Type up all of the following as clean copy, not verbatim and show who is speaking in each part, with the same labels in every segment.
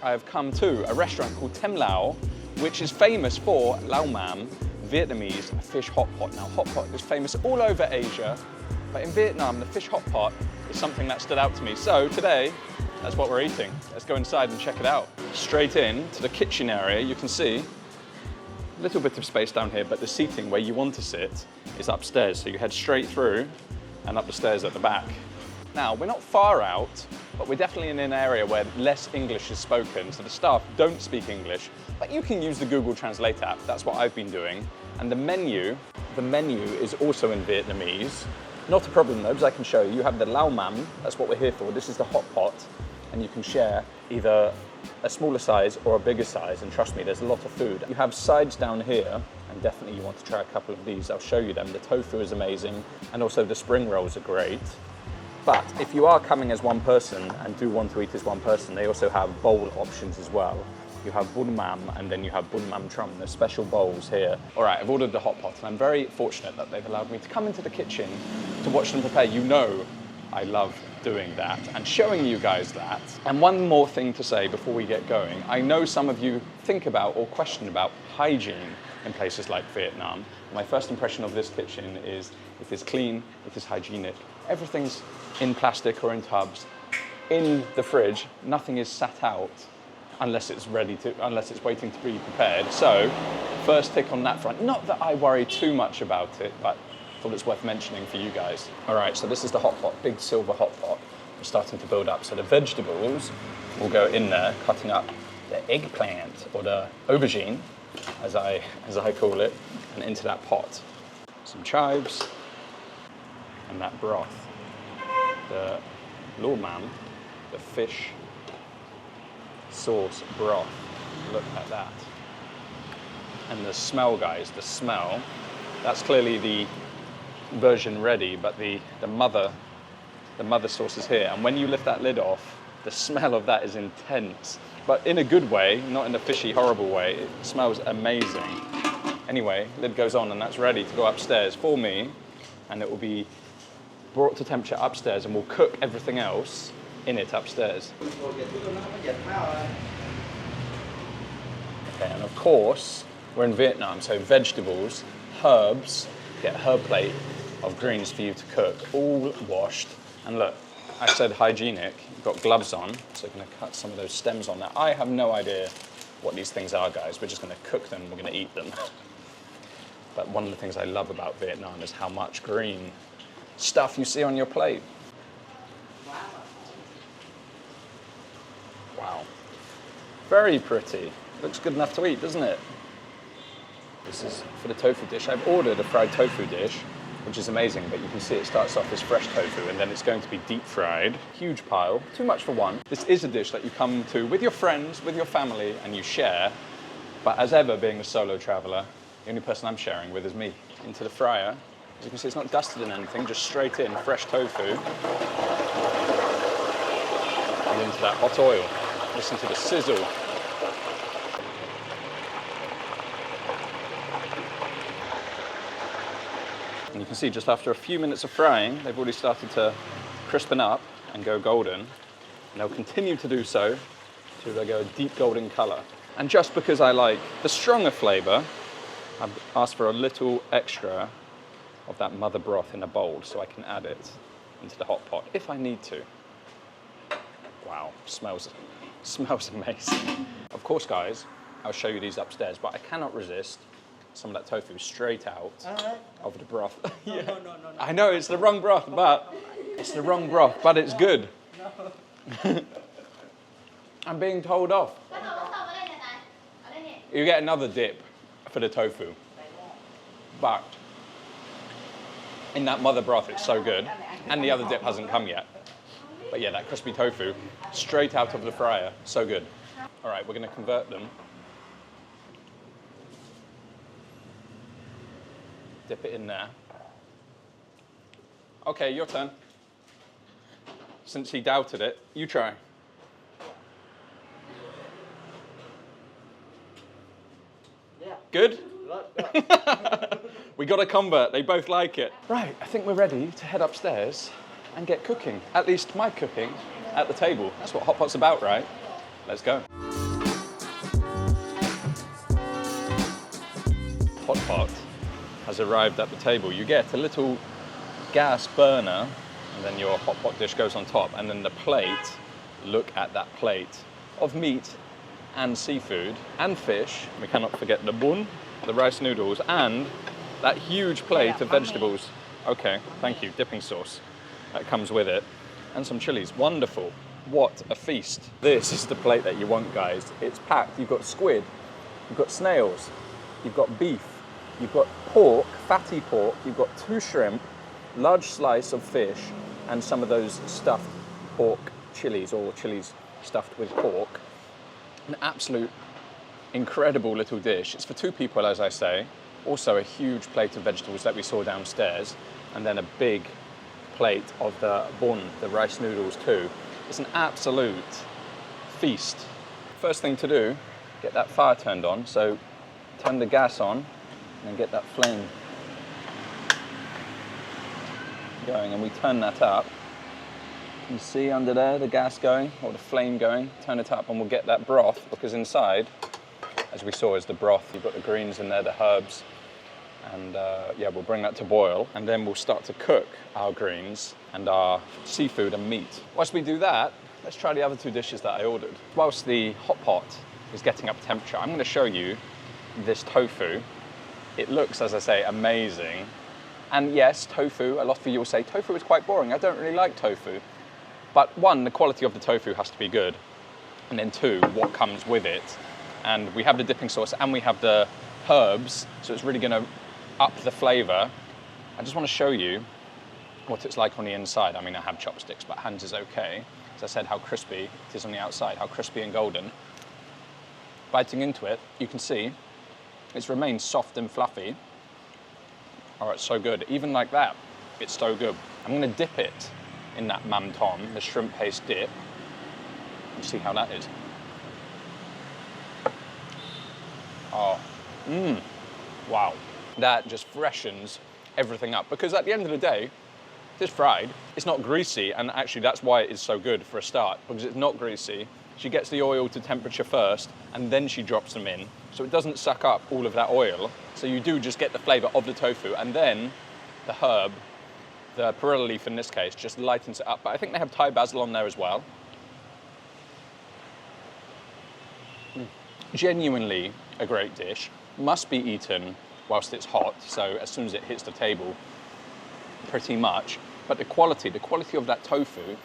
Speaker 1: I have come to a restaurant called Tem Lao, which is famous for Lẩu Mắm, Vietnamese fish hot pot. Now, hot pot is famous all over Asia, but in Vietnam, the fish hot pot is something that stood out to me. So today, that's what we're eating. Let's go inside and check it out. Straight in to the kitchen area, you can see a little bit of space down here, but the seating where you want to sit is upstairs. So you head straight through and up the stairs at the back. Now, we're not far out, but we're definitely in an area where less English is spoken, so the staff don't speak English, but you can use the Google Translate app. That's what I've been doing. And the menu is also in Vietnamese. Not a problem though, because I can show you. You have the Lẩu Mắm, that's what we're here for. This is the hot pot, and you can share either a smaller size or a bigger size, and trust me, there's a lot of food. You have sides down here, and definitely you want to try a couple of these. I'll show you them. The tofu is amazing, and also the spring rolls are great. But if you are coming as one person and do want to eat as one person, they also have bowl options as well. You have bun mam and then you have bun mam trum. There's special bowls here. All right, I've ordered the hot pot and I'm very fortunate that they've allowed me to come into the kitchen to watch them prepare. You know I love doing that and showing you guys that. And one more thing to say before we get going. I know some of you think about or question about hygiene in places like Vietnam. My first impression of this kitchen is it is clean, it is hygienic. Everything's in plastic or in tubs. In the fridge, nothing is sat out unless it's waiting to be prepared. So, first tick on that front. Not that I worry too much about it, but I thought it's worth mentioning for you guys. All right, so this is the hot pot, big silver hot pot. We're starting to build up. So the vegetables will go in there, cutting up the eggplant or the aubergine, as I call it, and into that pot. Some chives and that broth. The Lẩu Mắm, the fish sauce broth. Look at that. And the smell, guys, the smell. That's clearly the version ready, but the mother sauce is here. And when you lift that lid off, the smell of that is intense. But in a good way, not in a fishy, horrible way. It smells amazing. Anyway, lid goes on and that's ready to go upstairs for me. And it will be brought to temperature upstairs and we'll cook everything else in it upstairs. Okay, and of course, we're in Vietnam, so vegetables, herbs, get a herb plate of greens for you to cook, all washed. And look, I said hygienic, you've got gloves on, so you're gonna cut some of those stems on that. I have no idea what these things are, guys. We're just gonna cook them, we're gonna eat them. But one of the things I love about Vietnam is how much green stuff you see on your plate. Wow. Very pretty. Looks good enough to eat, doesn't it? This is for the tofu dish. I've ordered a fried tofu dish, which is amazing, but you can see it starts off as fresh tofu and then it's going to be deep fried. Huge pile, too much for one. This is a dish that you come to with your friends, with your family, and you share. But as ever, being a solo traveler, the only person I'm sharing with is me. Into the fryer. As you can see, it's not dusted in anything, just straight in, fresh tofu. And into that hot oil. Listen to the sizzle. And you can see just after a few minutes of frying, they've already started to crispen up and go golden. And they'll continue to do so until they go a deep golden color. And just because I like the stronger flavor, I've asked for a little extra of that mother broth in a bowl so I can add it into the hot pot if I need to. Wow, smells amazing. Of course, guys, I'll show you these upstairs, but I cannot resist some of that tofu straight out of the broth. Yeah. No. I know it's the wrong broth, but it's good. No. I'm being told off. You get another dip for the tofu, but in that mother broth, it's so good. And the other dip hasn't come yet. But yeah, that crispy tofu, straight out of the fryer, so good. All right, we're gonna convert them. Dip it in there. Okay, your turn. Since he doubted it, you try. Yeah. Good? We got a convert, they both like it. Right, I think we're ready to head upstairs and get cooking. At least my cooking at the table. That's what hot pot's about, right? Let's go. hot pot has arrived at the table. You get a little gas burner, and then your hot pot dish goes on top, and then the plate, look at that plate of meat and seafood and fish. We cannot forget the bun, the rice noodles, and that huge plate of vegetables. Okay, thank you, dipping sauce that comes with it, and some chilies. Wonderful. What a feast. This is the plate that you want, guys. It's packed. You've got squid, you've got snails, you've got beef, you've got pork, fatty pork, you've got 2 shrimp, large slice of fish, and some of those stuffed pork chilies, or chilies stuffed with pork. An absolute incredible little dish. It's for 2 people, as I say. Also a huge plate of vegetables that we saw downstairs, and then a big plate of the bun, the rice noodles too. It's an absolute feast. First thing to do, get that fire turned on. So turn the gas on and then get that flame going, and we turn that up. You can see under there the gas going, or the flame going. Turn it up and we'll get that broth, because inside, as we saw, is the broth. You've got the greens in there, the herbs, and yeah, we'll bring that to boil, and then we'll start to cook our greens and our seafood and meat. Whilst we do that, let's try the other 2 dishes that I ordered. Whilst the hot pot is getting up temperature, I'm going to show you this tofu. It looks, as I say, amazing. And yes, tofu, a lot of you will say, tofu is quite boring. I don't really like tofu. But 1, the quality of the tofu has to be good. And then 2, what comes with it. And we have the dipping sauce and we have the herbs, so it's really going to up the flavor. I just want to show you what it's like on the inside. I mean, I have chopsticks, but hands is okay. As I said, how crispy it is on the outside, how crispy and golden. Biting into it, you can see it's remained soft and fluffy. Oh, it's so good. Even like that, it's so good. I'm going to dip it in that mam tom, the shrimp paste dip, and see how that is. Oh, wow. That just freshens everything up, because at the end of the day, it's fried, it's not greasy, and actually that's why it is so good for a start, because it's not greasy. She gets the oil to temperature first, and then she drops them in, so it doesn't suck up all of that oil. So you do just get the flavor of the tofu, and then the herb, the perilla leaf in this case, just lightens it up. But I think they have Thai basil on there as well. Genuinely a great dish. Must be eaten whilst it's hot, so as soon as it hits the table, pretty much. But the quality of that tofu,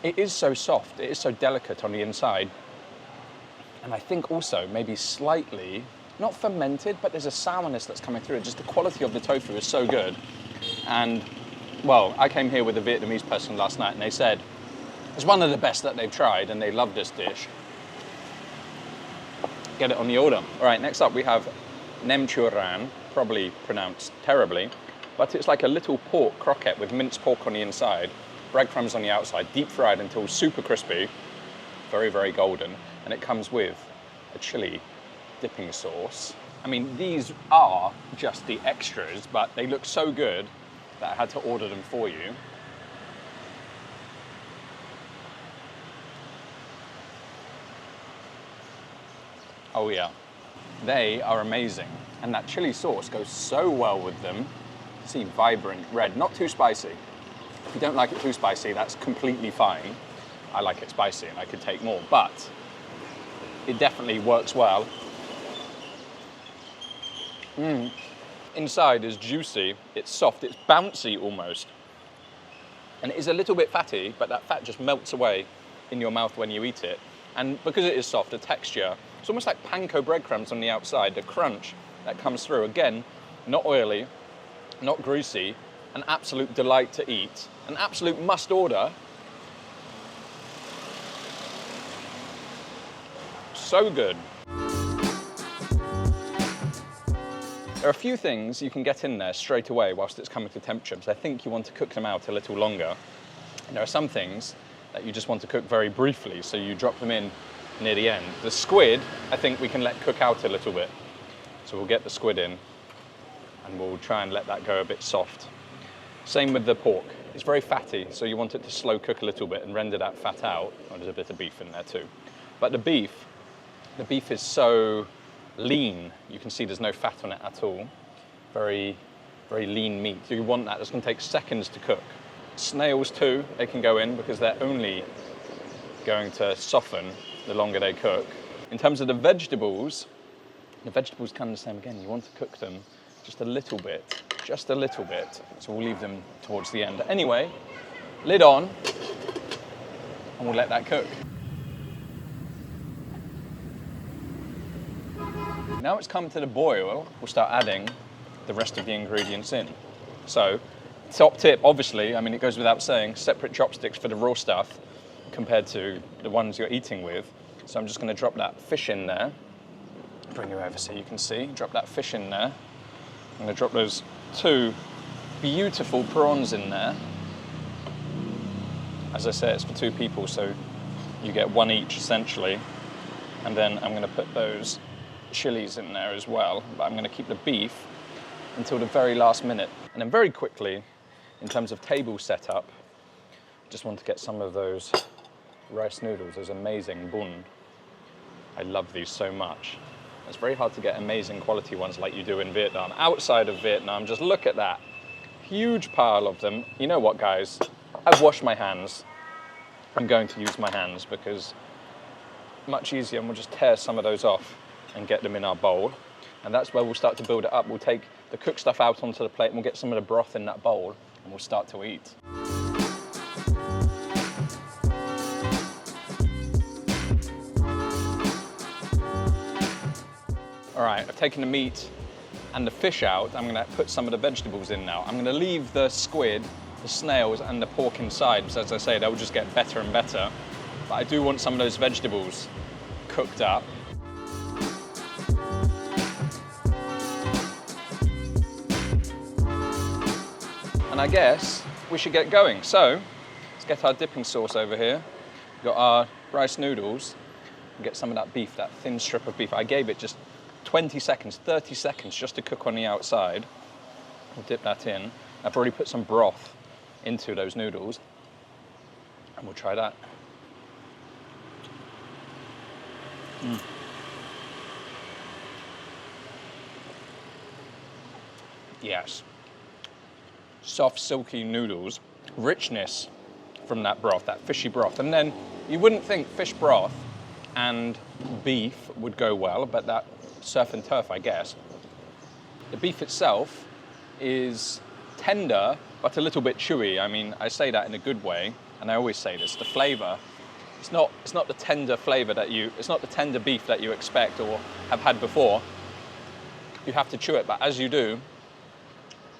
Speaker 1: it is so soft, it is so delicate on the inside. And I think also maybe slightly, not fermented, but there's a sourness that's coming through. Just the quality of the tofu is so good. And, well, I came here with a Vietnamese person last night, and they said it's one of the best that they've tried, and they love this dish. Get it on the order. All right, next up we have nem chua ran, probably pronounced terribly, but it's like a little pork croquette with minced pork on the inside, breadcrumbs on the outside, deep fried until super crispy, very, very golden, and it comes with a chili dipping sauce. I mean, these are just the extras, but they look so good that I had to order them for you. Oh yeah, they are amazing. And that chili sauce goes so well with them. See, vibrant red, not too spicy. If you don't like it too spicy, that's completely fine. I like it spicy and I could take more, but it definitely works well. Inside is juicy, it's soft, it's bouncy almost. And it is a little bit fatty, but that fat just melts away in your mouth when you eat it. And because it is soft, the texture, it's almost like panko breadcrumbs on the outside, the crunch that comes through. Again, not oily, not greasy, an absolute delight to eat, an absolute must order. So good. There are a few things you can get in there straight away whilst it's coming to temperature, because I think you want to cook them out a little longer. And there are some things that you just want to cook very briefly, so you drop them in near the end. The squid, I think we can let cook out a little bit. So we'll get the squid in and we'll try and let that go a bit soft. Same with the pork. It's very fatty, so you want it to slow cook a little bit and render that fat out. Oh, there's a bit of beef in there too. But the beef is so lean. You can see there's no fat on it at all. Very, very lean meat. So you want that. It's going to take seconds to cook. Snails too, they can go in because they're only going to soften the longer they cook. In terms of the vegetables kind of the same again. You want to cook them just a little bit. So we'll leave them towards the end. Anyway, lid on, and we'll let that cook. Now it's come to the boil, we'll start adding the rest of the ingredients in. So, top tip, obviously, I mean, it goes without saying, separate chopsticks for the raw stuff compared to the ones you're eating with. So I'm just going to drop that fish in there. Bring you over so you can see. Drop that fish in there. I'm going to drop those 2 beautiful prawns in there. As I say, it's for 2 people, so you get 1 each essentially. And then I'm going to put those chilies in there as well. But I'm going to keep the beef until the very last minute. And then very quickly, in terms of table setup, I just want to get some of those rice noodles, those amazing bun. I love these so much. It's very hard to get amazing quality ones like you do in Vietnam. Outside of Vietnam, just look at that. Huge pile of them. You know what, guys? I've washed my hands. I'm going to use my hands because much easier, and we'll just tear some of those off and get them in our bowl. And that's where we'll start to build it up. We'll take the cooked stuff out onto the plate and we'll get some of the broth in that bowl and we'll start to eat. All right, I've taken the meat and the fish out. I'm gonna put some of the vegetables in now. I'm gonna leave the squid, the snails, and the pork inside, because as I say, they'll just get better and better. But I do want some of those vegetables cooked up. And I guess we should get going. So, let's get our dipping sauce over here. We've got our rice noodles. We'll get some of that beef, that thin strip of beef. I gave it just 20 seconds, 30 seconds just to cook on the outside. We'll dip that in. I've already put some broth into those noodles. And we'll try that. Yes. Soft, silky noodles, richness from that broth, that fishy broth. And then you wouldn't think fish broth and beef would go well, but that surf and turf, I guess. The beef itself is tender, but a little bit chewy. I mean, I say that in a good way, and I always say this, the flavor, it's not the tender flavor it's not the tender beef that you expect or have had before. You have to chew it, but as you do,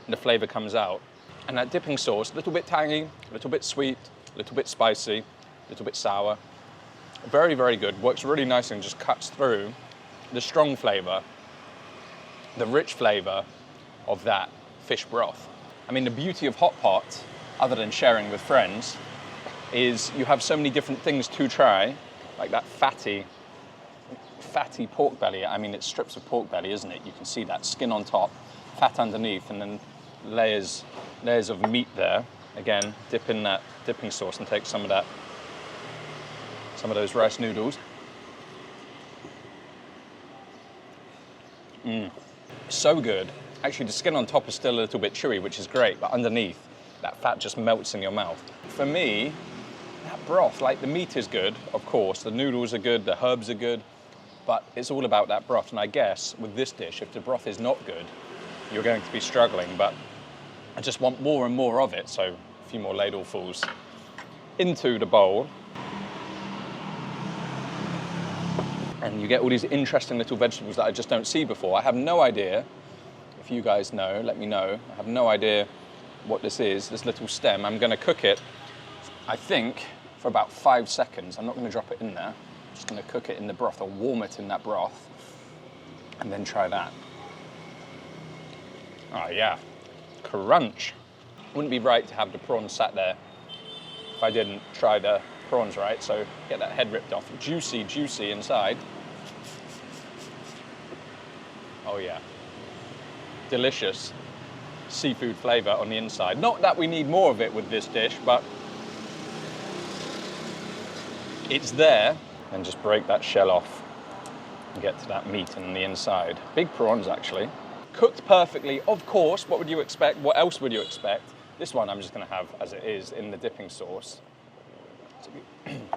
Speaker 1: the flavor comes out. And that dipping sauce, a little bit tangy, a little bit sweet, a little bit spicy, a little bit sour. Very, very good. Works really nicely and just cuts through the strong flavor, the rich flavor of that fish broth. I mean, the beauty of hot pot, other than sharing with friends, is you have so many different things to try, like that fatty pork belly. I mean, it's strips of pork belly, isn't it? You can see that skin on top, fat underneath, and then layers of meat there. Again, dip in that dipping sauce and take some of those rice noodles. So good. Actually, the skin on top is still a little bit chewy, which is great, but underneath, that fat just melts in your mouth. For me, that broth, like the meat is good, of course, the noodles are good, the herbs are good, but it's all about that broth. And I guess with this dish, if the broth is not good, you're going to be struggling, but I just want more and more of it, so a few more ladlefuls into the bowl. And you get all these interesting little vegetables that I just don't see before. I have no idea, if you guys know, let me know. I have no idea what this is, this little stem. I'm gonna cook it, I think, for about 5 seconds. I'm not gonna drop it in there. I'm just gonna cook it in the broth or warm it in that broth and then try that. Oh yeah, crunch. Wouldn't be right to have the prawns sat there if I didn't try the prawns right, so get that head ripped off. Juicy, juicy inside. Oh yeah, delicious seafood flavor on the inside. Not that we need more of it with this dish, but it's there. And just break that shell off. and get to that meat in the inside. Big prawns, actually. Cooked perfectly, of course. What would you expect? What else would you expect? This one I'm just going to have as it is in the dipping sauce. So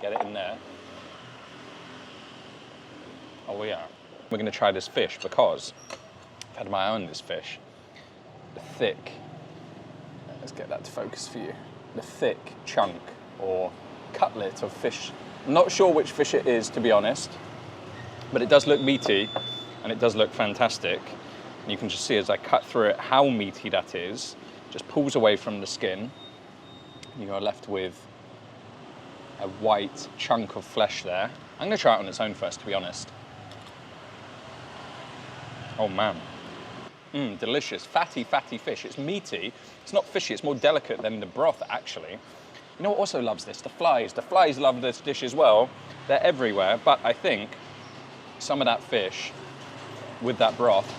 Speaker 1: get it in there. Oh yeah. We're going to try this fish because I've had my eye on this fish. The thick, let's get that to focus for you. The thick chunk or cutlet of fish. I'm not sure which fish it is, to be honest, but it does look meaty and it does look fantastic. And you can just see as I cut through it how meaty that is. Just pulls away from the skin. You are left with a white chunk of flesh there. I'm going to try it on its own first, to be honest. Oh man. Delicious, fatty, fatty fish. It's meaty. It's not fishy, it's more delicate than the broth, actually. You know what also loves this? The flies. The flies love this dish as well. They're everywhere, but I think some of that fish with that broth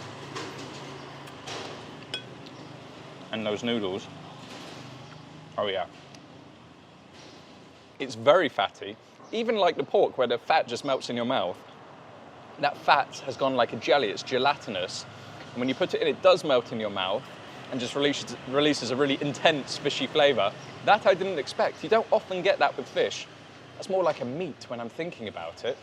Speaker 1: and those noodles, oh yeah. It's very fatty. Even like the pork, where the fat just melts in your mouth, that fat has gone like a jelly, it's gelatinous. And when you put it in, it does melt in your mouth and just releases a really intense fishy flavor. That I didn't expect. You don't often get that with fish. That's more like a meat when I'm thinking about it.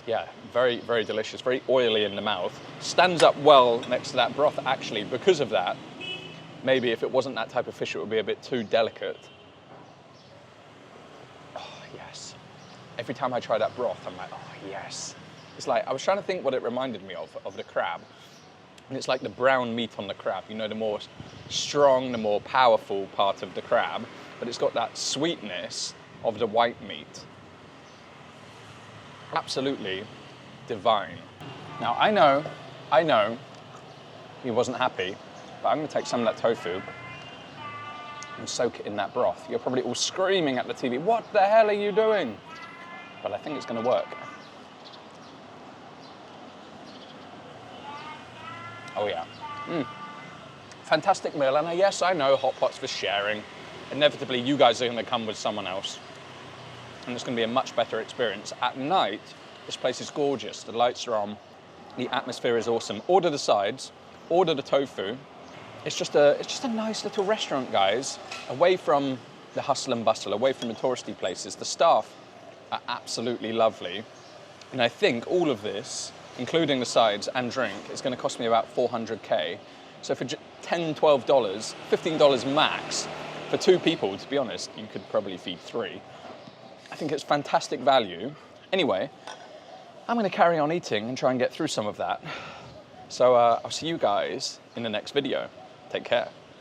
Speaker 1: Yeah, very, very delicious, very oily in the mouth. Stands up well next to that broth, actually, because of that. Maybe if it wasn't that type of fish, it would be a bit too delicate. Oh, yes. Every time I try that broth, I'm like, oh, yes. It's like, I was trying to think what it reminded me of the crab. And it's like the brown meat on the crab, you know, the more strong, the more powerful part of the crab, but it's got that sweetness of the white meat. Absolutely divine. Now, I know he wasn't happy, but I'm gonna take some of that tofu and soak it in that broth. You're probably all screaming at the TV, what the hell are you doing? But I think it's gonna work. Oh yeah. Fantastic meal, and yes, I know hot pot's for sharing. Inevitably, you guys are gonna come with someone else, and it's gonna be a much better experience. At night, this place is gorgeous. The lights are on, the atmosphere is awesome. Order the sides, order the tofu. It's just a nice little restaurant, guys. Away from the hustle and bustle, away from the touristy places. The staff are absolutely lovely, and I think all of this, including the sides and drink, is going to cost me about 400K. So for $10, $12, $15 max, for 2 people, to be honest, you could probably feed 3. I think it's fantastic value. Anyway, I'm going to carry on eating and try and get through some of that. So I'll see you guys in the next video. Take care.